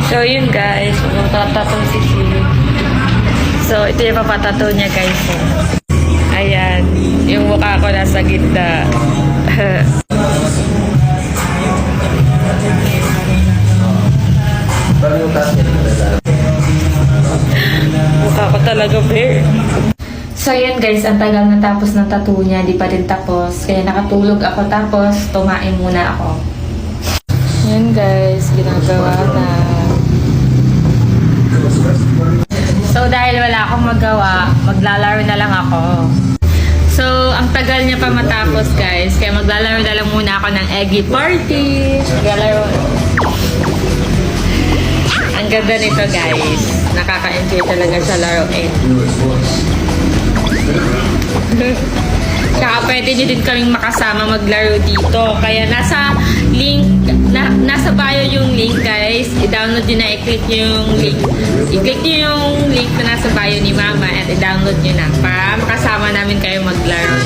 So, yun guys. Magtatatong si Sili. So, ito yung papatato niya guys. Ayan. Yung mukha ko nasa gitna. Mukha ko talaga fair. So, yun guys. Ang tagal natapos ng tattoo niya. Di pa din tapos. Kaya nakatulog ako. Tapos, tumain muna ako. Yan guys. Ginagawa na. So, dahil wala akong magawa, maglalaro na lang ako. So, ang tagal niya pa matapos, guys. Kaya maglalaro na lang muna ako ng Eggy Party. Maglalaro. Ang ganda nito, guys. Nakaka-enjoy talaga sa laruin. Tsaka pwede nyo din kaming makasama maglaro dito. Kaya nasa link, nasa bio yung link guys. I-download nyo na, i-click nyo yung link. I-click nyo yung link na nasa bio ni Mama at i-download nyo na para makasama namin kayo maglaro.